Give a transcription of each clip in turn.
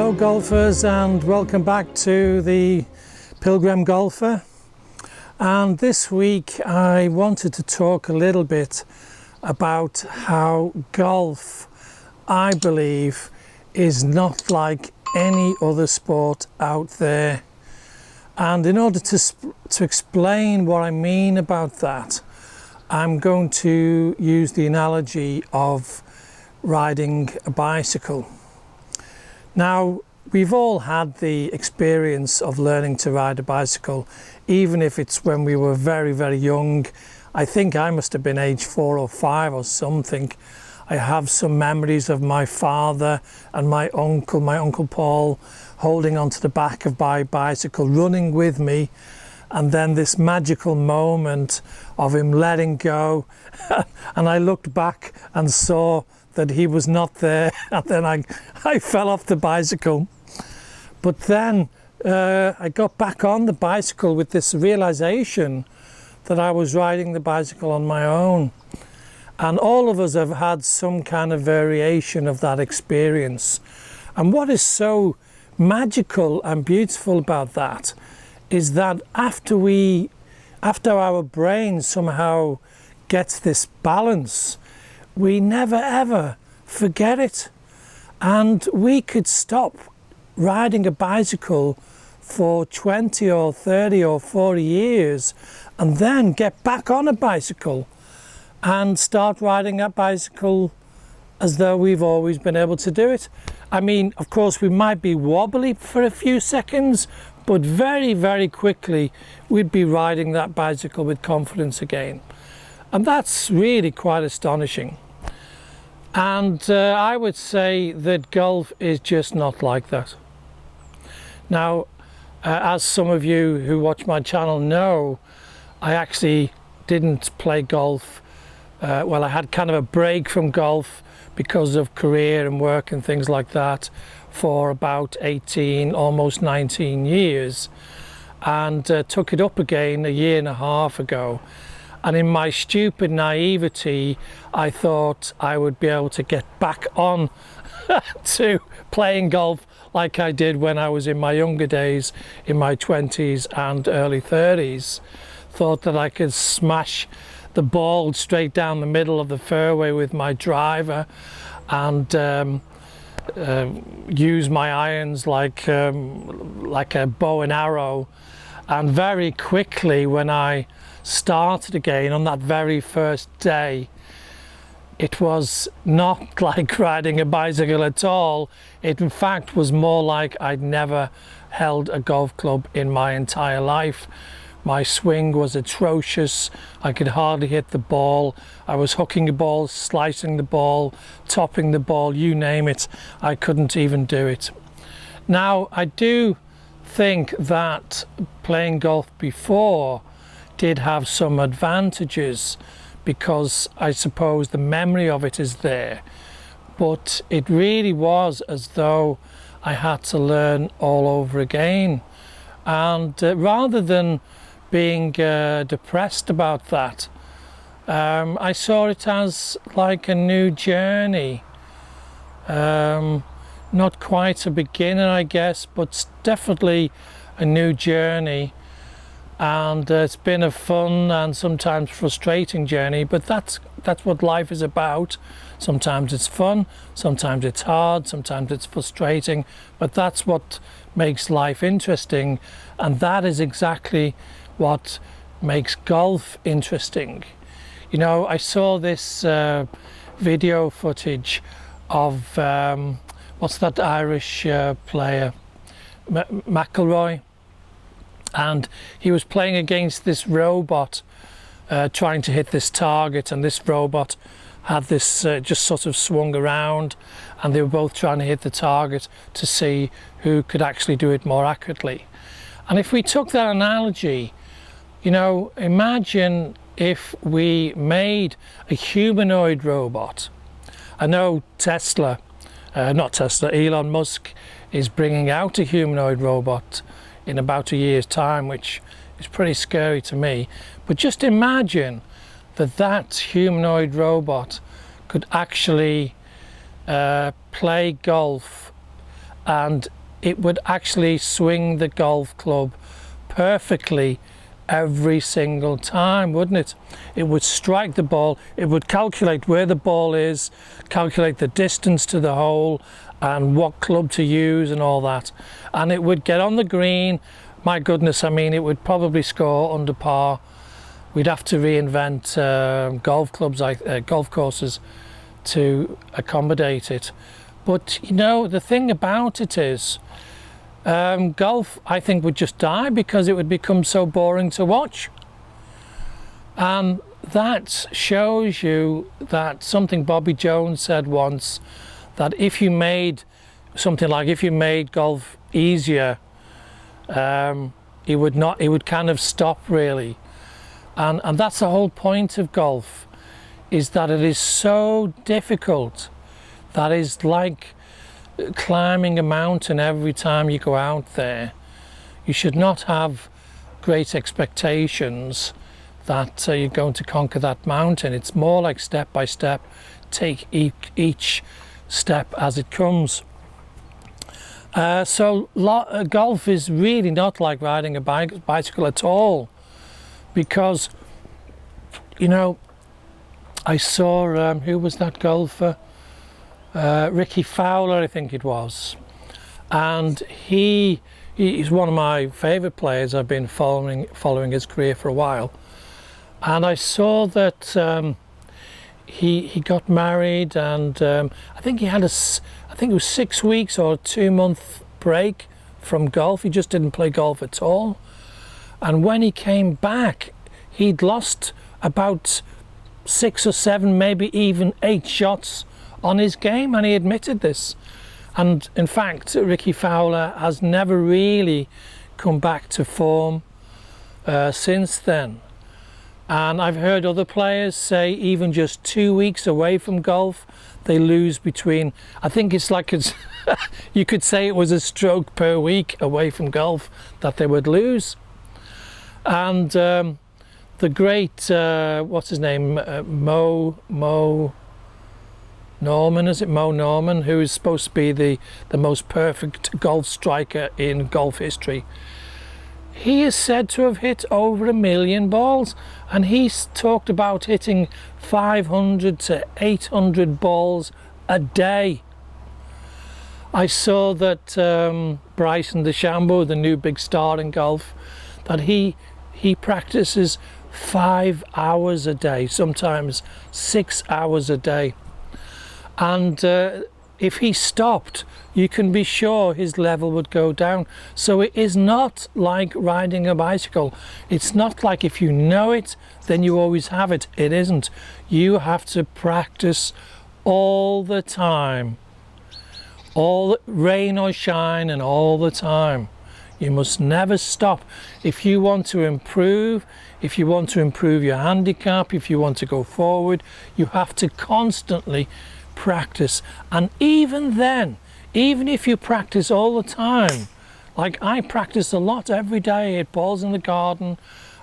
Hello golfers, and welcome back to the Pilgrim Golfer. And this week I wanted to talk a little bit about how golf, I believe, is not like any other sport out there. And in order to explain what I mean about that, I'm going to use the analogy of riding a bicycle. Now, we've all had the experience of learning to ride a bicycle, even if it's when we were very, very young. I think I must have been age 4 or 5 or something. I have some memories of my father and my uncle Paul, holding onto the back of my bicycle, running with me, and then this magical moment of him letting go. And I looked back and saw that he was not there, and then I fell off the bicycle. But then I got back on the bicycle with this realization that I was riding the bicycle on my own. And all of us have had some kind of variation of that experience. And what is so magical and beautiful about that is that after our brain somehow gets this balance, we never ever forget it. And we could stop riding a bicycle for 20 or 30 or 40 years and then get back on a bicycle and start riding that bicycle as though we've always been able to do it. I mean, of course, we might be wobbly for a few seconds, but very, very quickly we'd be riding that bicycle with confidence again. And that's really quite astonishing. And I would say that golf is just not like that. Now, as some of you who watch my channel know, I actually didn't play golf. Well, I had kind of a break from golf because of career and work and things like that for about 18, almost 19 years, and took it up again a year and a half ago. And in my stupid naivety, I thought I would be able to get back on to playing golf like I did when I was in my younger days, in my 20s and early 30s. Thought that I could smash the ball straight down the middle of the fairway with my driver and use my irons like a bow and arrow. And very quickly, when I started again on that very first day, it was not like riding a bicycle at all. It in fact was more like I'd never held a golf club in my entire life. My swing was atrocious. I could hardly hit the ball. I was hooking the ball, slicing the ball, topping the ball, you name it. I couldn't even do it. Now, I do think that playing golf before did have some advantages, because I suppose the memory of it is there, but it really was as though I had to learn all over again. And rather than being depressed about that, I saw it as like a new journey. Not quite a beginner, I guess, but definitely a new journey. And it's been a fun and sometimes frustrating journey, but that's what life is about. Sometimes it's fun, sometimes it's hard, sometimes it's frustrating, but that's what makes life interesting, and that is exactly what makes golf interesting. You know, I saw this video footage of what's that Irish player, McIlroy, and he was playing against this robot trying to hit this target, and this robot had this just sort of swung around, and they were both trying to hit the target to see who could actually do it more accurately. And if we took that analogy, you know, imagine if we made a humanoid robot. I know Elon Musk is bringing out a humanoid robot in about a year's time, which is pretty scary to me. But just imagine that humanoid robot could actually play golf and it would actually swing the golf club perfectly every single time, wouldn't it? It would strike the ball, it would calculate where the ball is, calculate the distance to the hole and what club to use and all that, and it would get on the green. My goodness, I mean, it would probably score under par. We'd have to reinvent golf clubs, golf courses to accommodate it. But you know, the thing about it is, golf, I think, would just die because it would become so boring to watch. And that shows you that something Bobby Jones said once, that if you made something like, if you made golf easier, it would kind of stop really. And that's the whole point of golf, is that it is so difficult. That is like climbing a mountain every time you go out there. You should not have great expectations that you're going to conquer that mountain. It's more like step by step, take each step as it comes. So golf is really not like riding a bicycle at all, because, you know, I saw, who was that golfer? Rickie Fowler, I think it was, and he's one of my favourite players. I've been following his career for a while, and I saw that he got married, and I think he had I think it was 6 weeks or a 2-month break from golf. He just didn't play golf at all, and when he came back, he'd lost about 6 or 7, maybe even 8 shots on his game, and he admitted this. And in fact, Rickie Fowler has never really come back to form since then. And I've heard other players say even just 2 weeks away from golf, they lose between, I think it's like you could say it was a stroke per week away from golf that they would lose. And the great, what's his name, Moe Norman, is it Moe Norman, who is supposed to be the most perfect golf striker in golf history. He is said to have hit over 1 million balls, and he's talked about hitting 500 to 800 balls a day. I saw that Bryson DeChambeau, the new big star in golf, that he practices 5 hours a day, sometimes 6 hours a day. And if he stopped, you can be sure his level would go down. So it is not like riding a bicycle. It's not like if you know it, then you always have it. It isn't. You have to practice all the time, all rain or shine, and all the time. You must never stop. If you want to improve, if you want to improve your handicap, if you want to go forward, you have to constantly practice. And even then, even if you practice all the time, like I practice a lot every day, I hit balls in the garden,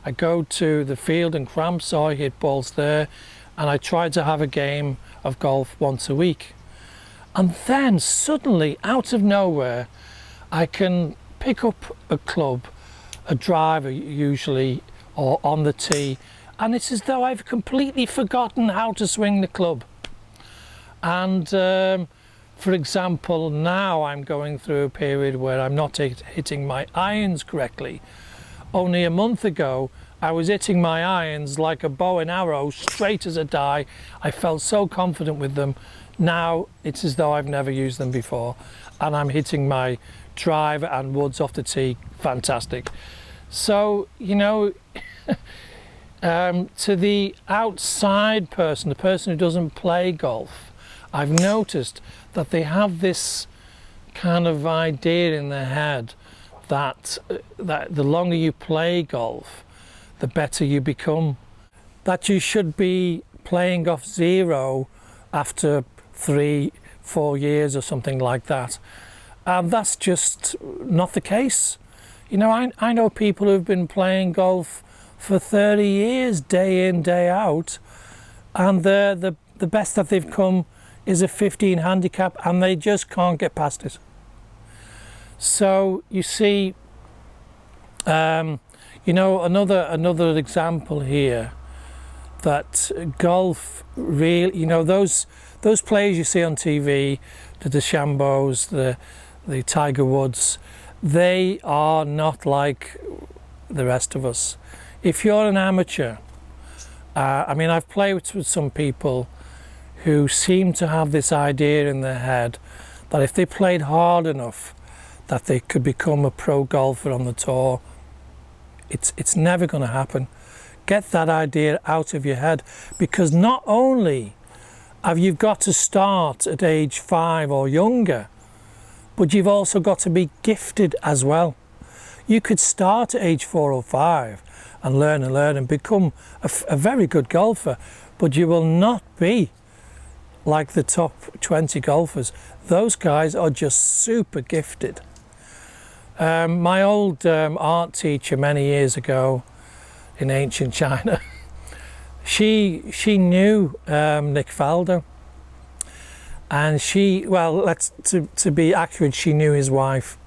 I go to the field in Crampsaw, I hit balls there, and I try to have a game of golf once a week. And then suddenly, out of nowhere, I can pick up a club, a driver usually, or on the tee, and it's as though I've completely forgotten how to swing the club. And for example, now I'm going through a period where I'm not hitting my irons correctly. Only a month ago, I was hitting my irons like a bow and arrow, straight as a die. I felt so confident with them. Now it's as though I've never used them before, and I'm hitting my driver and woods off the tee fantastic. So, you know, to the outside person, the person who doesn't play golf, I've noticed that they have this kind of idea in their head that the longer you play golf, the better you become. That you should be playing off zero after 3-4 years or something like that. That's just not the case. You know, I know people who've been playing golf for 30 years, day in, day out, and the best that they've come is a 15 handicap, and they just can't get past it. So you see, you know, another example here, that golf really, you know, those players you see on TV, the DeChambeaus, the Tiger Woods, they are not like the rest of us. If you're an amateur, I mean, I've played with some people who seem to have this idea in their head that if they played hard enough that they could become a pro golfer on the tour. It's never going to happen. Get that idea out of your head, because not only have you got to start at age 5 or younger, but you've also got to be gifted as well. You could start at age 4 or 5 and learn and become a very good golfer, but you will not be like the top 20 golfers. Those guys are just super gifted. My old art teacher many years ago in ancient China, she knew Nick Faldo, and to be accurate, she knew his wife,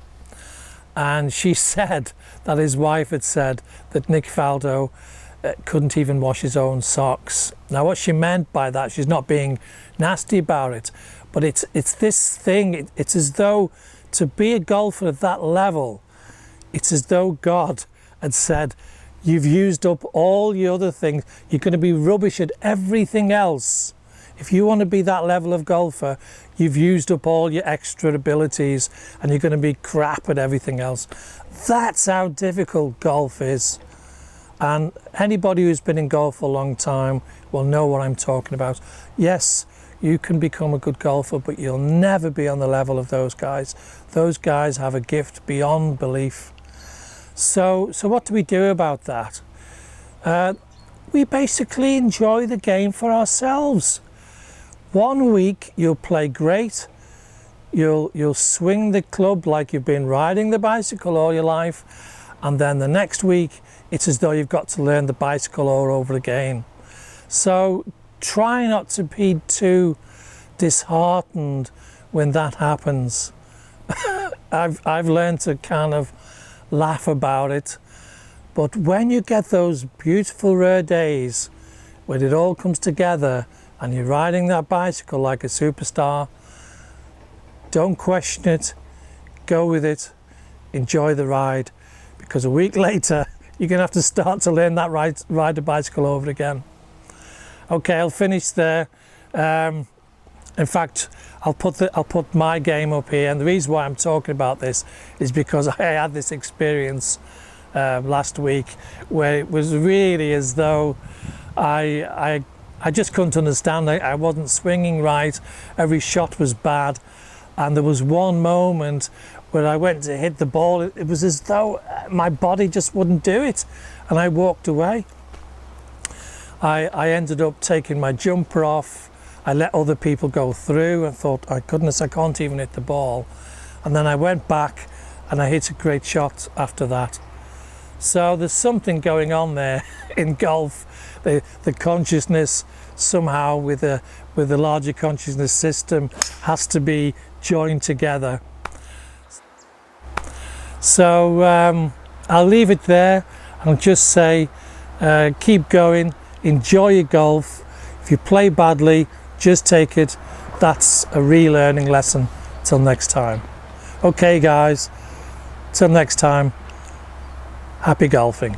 and she said that his wife had said that Nick Faldo couldn't even wash his own socks. Now, what she meant by that, she's not being nasty about it, but it's this thing. It's as though to be a golfer at that level, it's as though God had said, you've used up all your other things. You're going to be rubbish at everything else. If you want to be that level of golfer, you've used up all your extra abilities and you're going to be crap at everything else. That's how difficult golf is. And anybody who's been in golf for a long time will know what I'm talking about. Yes, you can become a good golfer, but you'll never be on the level of those guys. Those guys have a gift beyond belief. So what do we do about that? We basically enjoy the game for ourselves. 1 week you'll play great. You'll swing the club like you've been riding the bicycle all your life, and then the next week it's as though you've got to learn the bicycle all over again. So try not to be too disheartened when that happens. I've learned to kind of laugh about it, but when you get those beautiful rare days when it all comes together and you're riding that bicycle like a superstar, don't question it, go with it, enjoy the ride, because a week later you're going to have to start to learn that ride the bicycle over again. Okay, I'll finish there. In fact, I'll put my game up here, and the reason why I'm talking about this is because I had this experience last week where it was really as though I just couldn't understand. I wasn't swinging right. Every shot was bad, and there was one moment where I went to hit the ball. It was as though my body just wouldn't do it, and I walked away. I ended up taking my jumper off. I let other people go through and thought, oh goodness, I can't even hit the ball. And then I went back and I hit a great shot after that. So there's something going on there in golf. The consciousness somehow with the larger consciousness system has to be joined together. So I'll leave it there. I'll just say, keep going, enjoy your golf. If you play badly, just take it. That's a relearning lesson. Till next time. Okay guys, till next time, happy golfing.